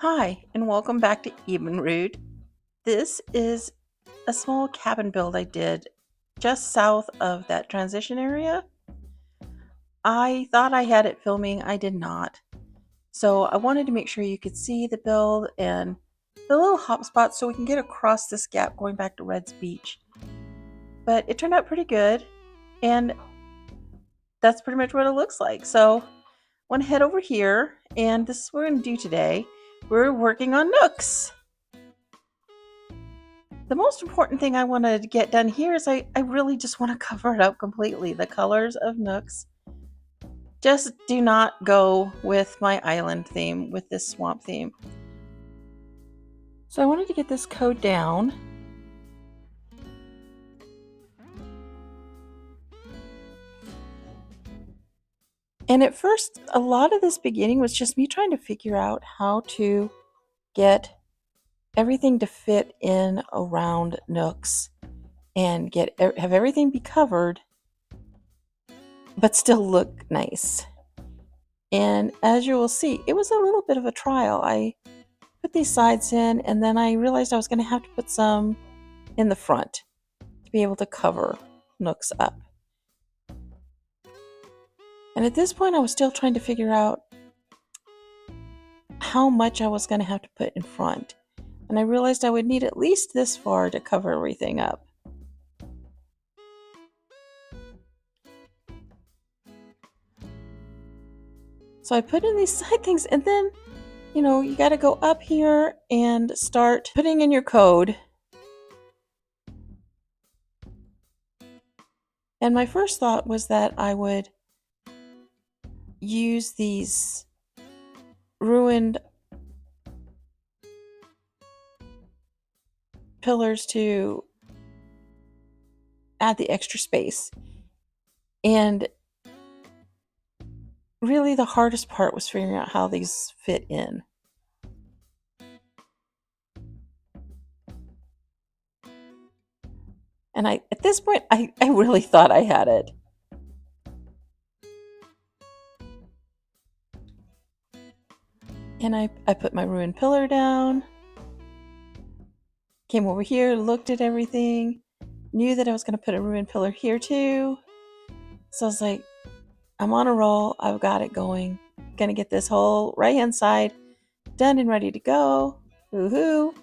Hi, and welcome back to Ebonroot. This is a small cabin build I did just south of that transition area. I thought I had it filming, I did not. So I wanted to make sure you could see the build and the little hop spots so we can get across this gap going back to Red's Beach. But it turned out pretty good, and that's pretty much what it looks like. So I want to head over here, and this is what we're going to do today. We're working on nooks. The most important thing I want to get done here is I really just want to cover it up completely. The colors of Nooks just do not go with my island theme, with this swamp theme. So I wanted to get this code down. And at first, a lot of this beginning was just me trying to figure out how to get everything to fit in around Nooks and have everything be covered but still look nice. And as you will see, it was a little bit of a trial. I put these sides in, and then I realized I was going to have to put some in the front to be able to cover Nooks up. And at this point, I was still trying to figure out how much I was going to have to put in front. And I realized I would need at least this far to cover everything up. So I put in these side things, and then, you got to go up here and start putting in your code. And my first thought was that I would use these ruined pillars to add the extra space. And really the hardest part was figuring out how these fit in. And at this point, I really thought I had it. And I put my ruined pillar down, came over here, looked at everything, knew that I was going to put a ruined pillar here too. So I was like, I'm on a roll. I've got it going. Gonna get this whole right hand side done and ready to go. Woohoo!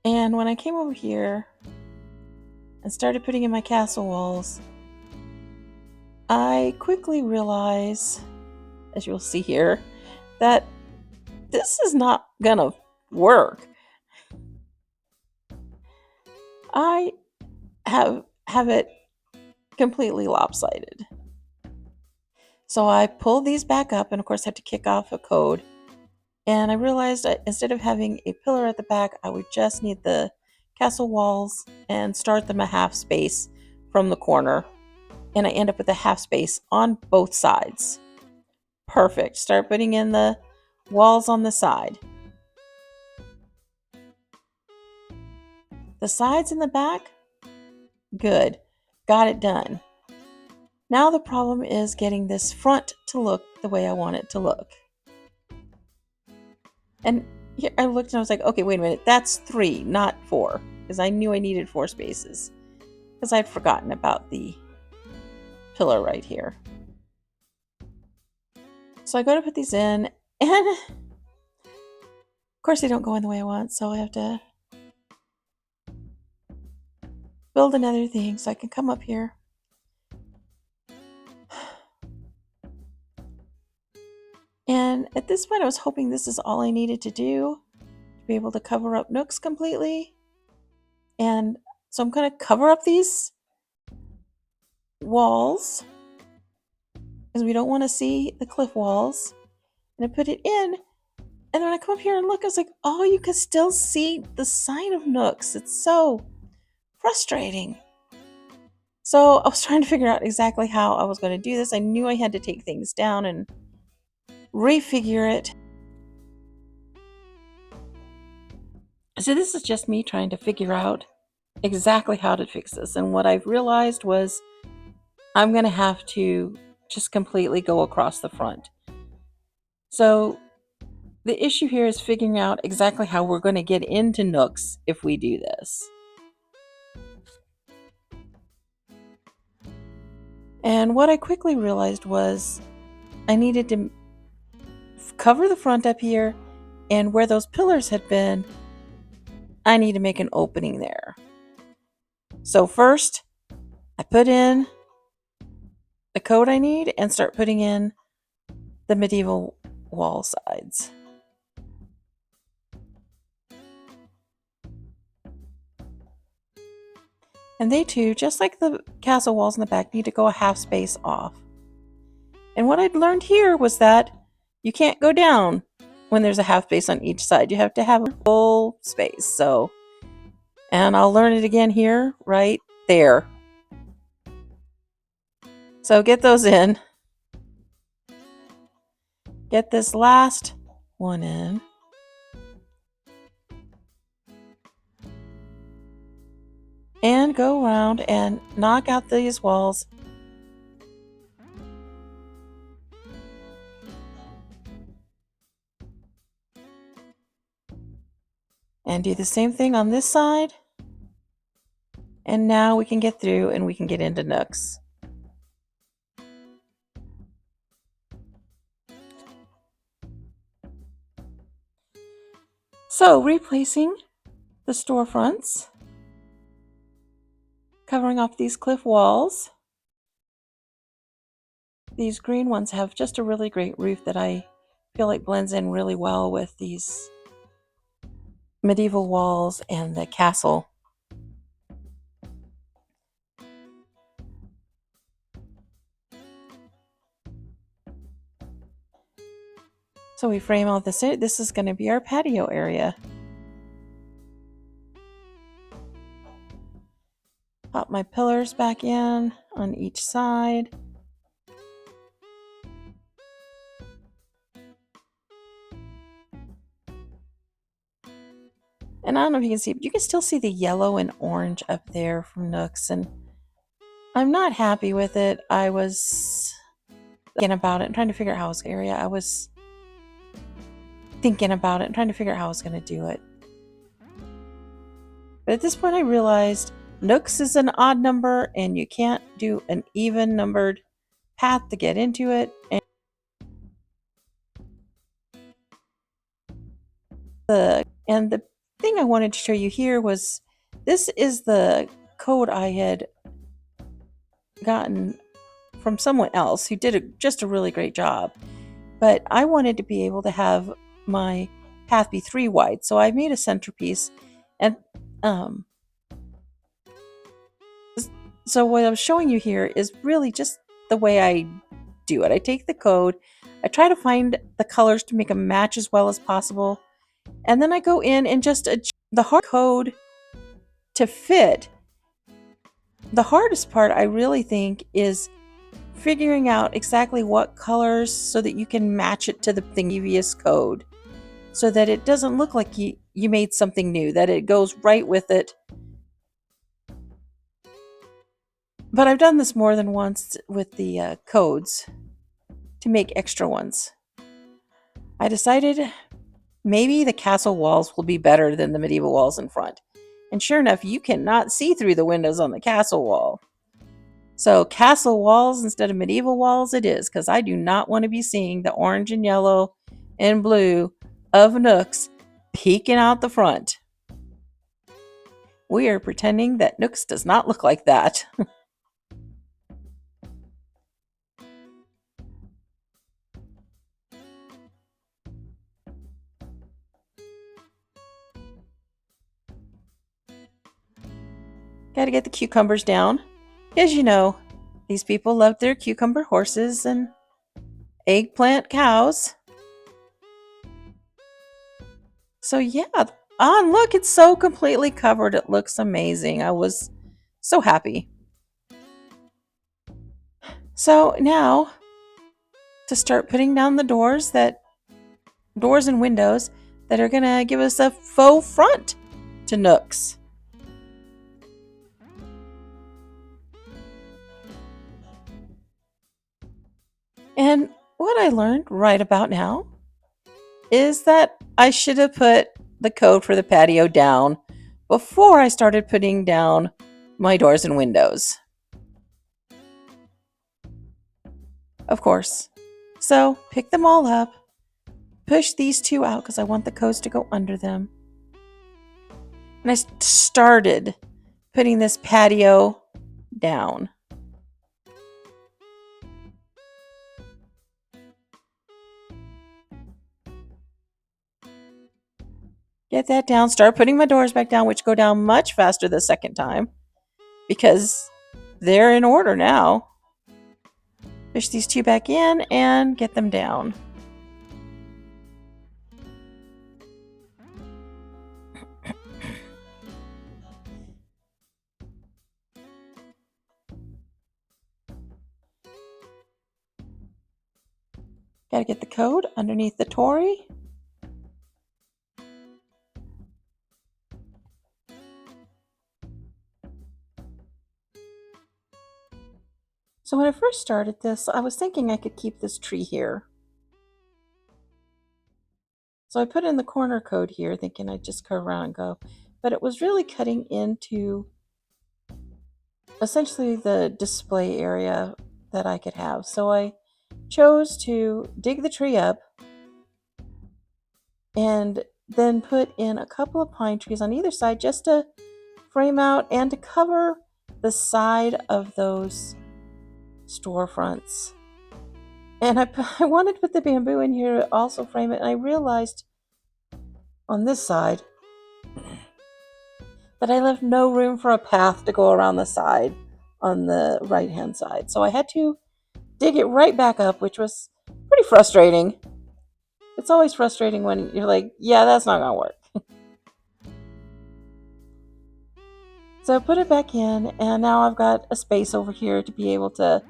And when I came over here and started putting in my castle walls, I quickly realized, as you'll see here, that this is not gonna work. I have it completely lopsided. So I pulled these back up and of course had to kick off a code. And I realized that instead of having a pillar at the back, I would just need the castle walls and start them a half space from the corner. And I end up with a half space on both sides. Perfect. Start putting in the walls on the side. The sides and the back, good. Got it done. Now the problem is getting this front to look the way I want it to look. And here I looked and I was like, okay, wait a minute, that's 3, not 4. Because I knew I needed 4 spaces. Because I'd forgotten about the pillar right here. So I go to put these in, and of course they don't go in the way I want, so I have to build another thing so I can come up here. And at this point I was hoping this is all I needed to do to be able to cover up Nooks completely. And so I'm going to cover up these walls because we don't want to see the cliff walls. And I put it in, and when I come up here and look, I was like, oh, you can still see the sign of Nooks. It's so frustrating. So I was trying to figure out exactly how I was going to do this. I knew I had to take things down and refigure it. So this is just me trying to figure out exactly how to fix this. And what I've realized was I'm going to have to just completely go across the front. So the issue here is figuring out exactly how we're going to get into nooks if we do this. And what I quickly realized was I needed to cover the front up here, and where those pillars had been, I need to make an opening there. So first, I put in the code I need and start putting in the medieval wall sides. And they too, just like the castle walls in the back, need to go a half space off. And what I'd learned here was that you can't go down when there's a half space on each side. You have to have a full space. So, and I'll learn it again here, right there. So get those in. Get this last one in. And go around and knock out these walls. And do the same thing on this side. And now we can get through and we can get into nooks. So replacing the storefronts, covering off these cliff walls. These green ones have just a really great roof that I feel like blends in really well with these medieval walls and the castle. So we frame all this in. This is going to be our patio area. Pop my pillars back in on each side. And I don't know if you can see, but you can still see the yellow and orange up there from Nooks. And I'm not happy with it. I was thinking about it and trying to figure out how I was going to do it. But at this point I realized Nooks is an odd number and you can't do an even numbered path to get into it. And the thing I wanted to show you here was this is the code I had gotten from someone else who did just a really great job. But I wanted to be able to have my path be 3 wide. So I made a centerpiece. And so what I'm showing you here is really just the way I do it. I take the code, I try to find the colors to make them match as well as possible, and then I go in and just adjust the hard code to fit. The hardest part, I really think, is figuring out exactly what colors so that you can match it to the previous code so that it doesn't look like you made something new, that it goes right with it. But I've done this more than once with the codes to make extra ones. I decided maybe the castle walls will be better than the medieval walls in front. And sure enough, you cannot see through the windows on the castle wall. So castle walls instead of medieval walls it is, because I do not want to be seeing the orange and yellow and blue of Nooks peeking out the front. We are pretending that Nooks does not look like that. Gotta get the cucumbers down. As you know, these people love their cucumber horses and eggplant cows. So yeah, and look, it's so completely covered. It looks amazing. I was so happy. So now to start putting down the doors and windows that are going to give us a faux front to Nooks. And what I learned right about now is that I should have put the code for the patio down before I started putting down my doors and windows. Of course. So pick them all up, push these two out because I want the codes to go under them. And I started putting this patio down. Get that down, start putting my doors back down, which go down much faster the second time because they're in order now. Push these two back in and get them down. Gotta get the code underneath the Tory. So when I first started this, I was thinking I could keep this tree here. So I put in the corner code here, thinking I'd just curve around and go. But it was really cutting into essentially the display area that I could have. So I chose to dig the tree up and then put in a couple of pine trees on either side just to frame out and to cover the side of those storefronts. And I wanted to put the bamboo in here to also frame it, and I realized on this side that I left no room for a path to go around the side on the right hand side. So I had to dig it right back up, which was pretty frustrating. It's always frustrating when you're like, yeah, that's not gonna work. So I put it back in, and now I've got a space over here to be able to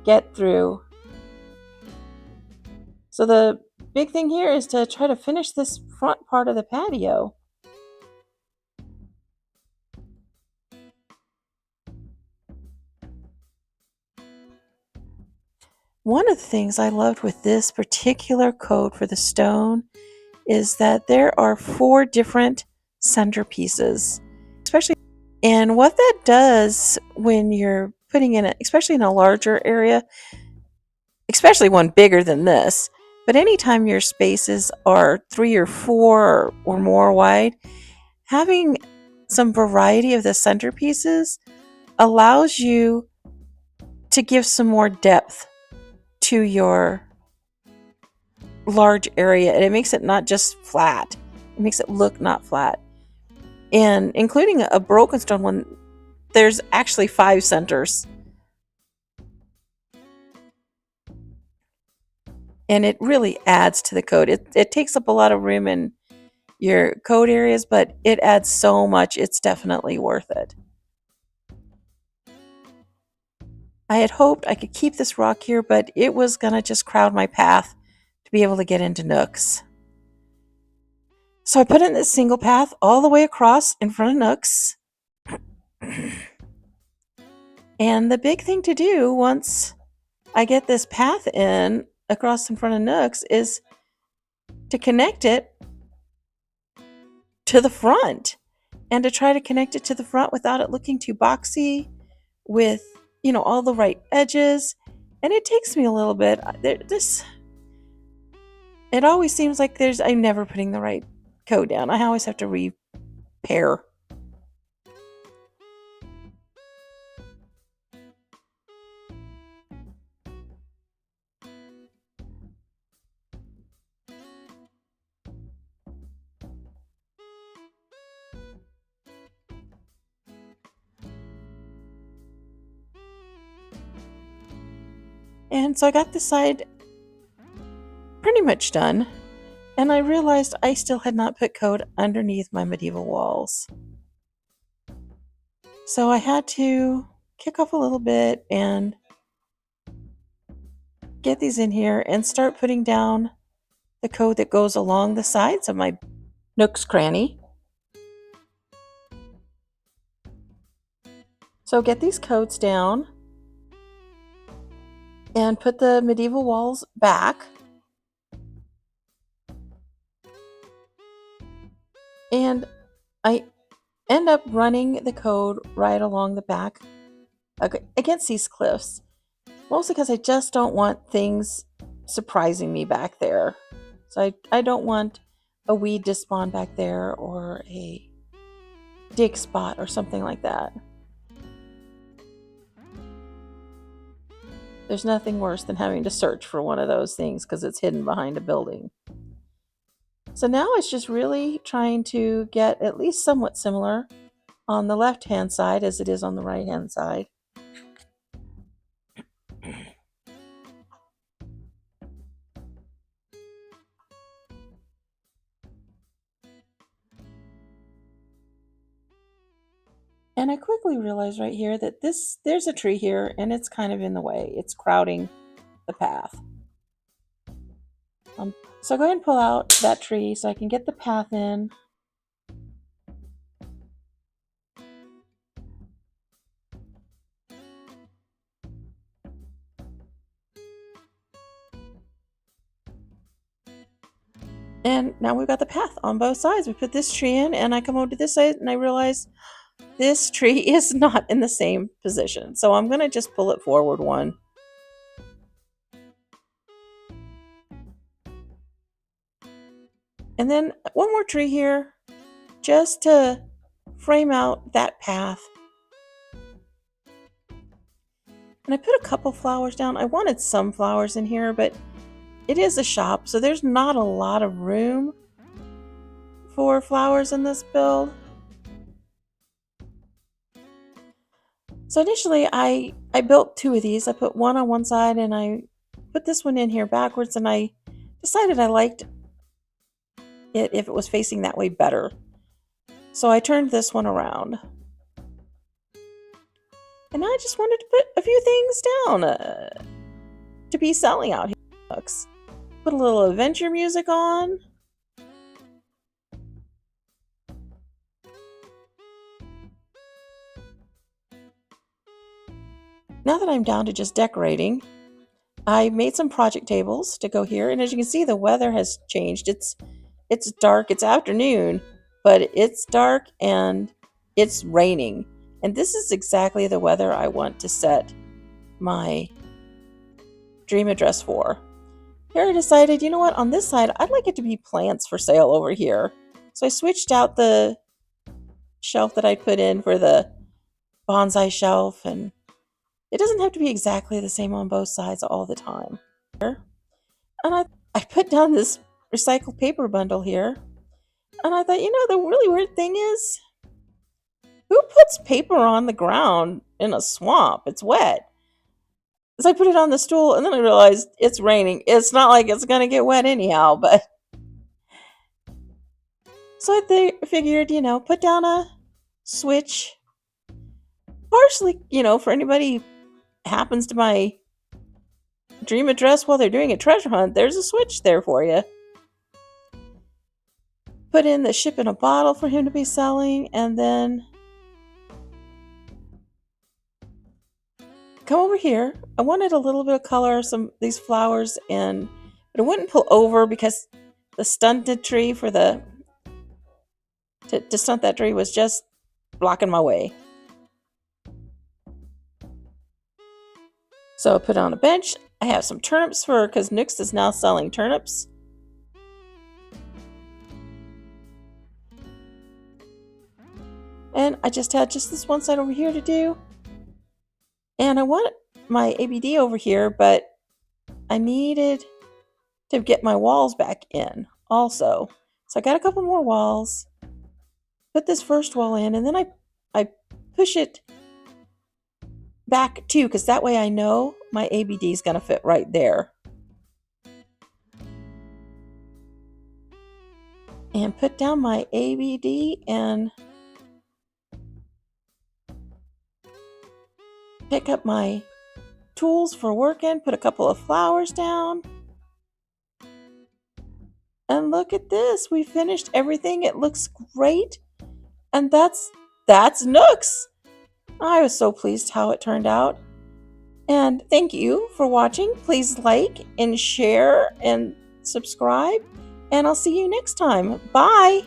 get through. So the big thing here is to try to finish this front part of the patio. One of the things I loved with this particular code for the stone is that there are 4 different centerpieces, especially. And what that does when you're putting in it, especially in a larger area, especially one bigger than this, but anytime your spaces are 3 or 4 or more wide, having some variety of the centerpieces allows you to give some more depth to your large area, and it makes it not just flat. It makes it look not flat. And including a broken stone one, there's actually 5 centers. And it really adds to the code. It takes up a lot of room in your code areas, but it adds so much. It's definitely worth it. I had hoped I could keep this rock here, but it was going to just crowd my path to be able to get into Nook's. So I put in this single path all the way across in front of Nook's. And the big thing to do once I get this path in across in front of Nook's is to connect it to the front, and to try to connect it to the front without it looking too boxy, with all the right edges. And it takes me a little bit. It always seems like I'm never putting the right code down. I always have to repair. And so I got this side pretty much done, and I realized I still had not put code underneath my medieval walls. So I had to kick off a little bit and get these in here and start putting down the code that goes along the sides of my Nook's Cranny. So get these codes down, and put the medieval walls back. And I end up running the code right along the back against these cliffs, mostly because I just don't want things surprising me back there. So I don't want a weed to spawn back there or a dig spot or something like that. There's nothing worse than having to search for one of those things because it's hidden behind a building. So now it's just really trying to get at least somewhat similar on the left-hand side as it is on the right-hand side. And I quickly realized right here that there's a tree here and it's kind of in the way. It's crowding the path. So go ahead and pull out that tree so I can get the path in. And now we've got the path on both sides. We put this tree in and I come over to this side and I realize this tree is not in the same position. So I'm going to just pull it forward one. And then one more tree here just to frame out that path. And I put a couple flowers down. I wanted some flowers in here, but it is a shop, so there's not a lot of room for flowers in this build. So initially I built two of these. I put one on one side and I put this one in here backwards, and I decided I liked it if it was facing that way better. So I turned this one around. And I just wanted to put a few things down to be selling out here. Put a little adventure music on. Now that I'm down to just decorating, I made some project tables to go here, and as you can see, the weather has changed. It's dark, it's afternoon, but it's dark and it's raining. And this is exactly the weather I want to set my dream address for. Here I decided, you know what, on this side, I'd like it to be plants for sale over here. So I switched out the shelf that I put in for the bonsai shelf, and it doesn't have to be exactly the same on both sides all the time. And I put down this recycled paper bundle here, and I thought, you know, the really weird thing is, who puts paper on the ground in a swamp? It's wet. So I put it on the stool, and then I realized it's raining. It's not like it's going to get wet anyhow, but... So I figured, you know, put down a switch. Partially, you know, for anybody who happens to my dream address while they're doing a treasure hunt, there's a switch there for you. Put in the ship in a bottle for him to be selling, and then come over here. I wanted a little bit of color, these flowers in, but I wouldn't pull over because the stunted tree for the to stunt that tree was just blocking my way. So I put on a bench. I have some turnips because Nook is now selling turnips. And I just had this one side over here to do. And I want my ABD over here, but I needed to get my walls back in also. So I got a couple more walls. Put this first wall in, and then I push it back too, because that way I know my ABD is going to fit right there. And put down my ABD and pick up my tools for working, put a couple of flowers down. And look at this. We finished everything. It looks great. And that's Nook's. I was so pleased how it turned out. And thank you for watching. Please like and share and subscribe. And I'll see you next time. Bye.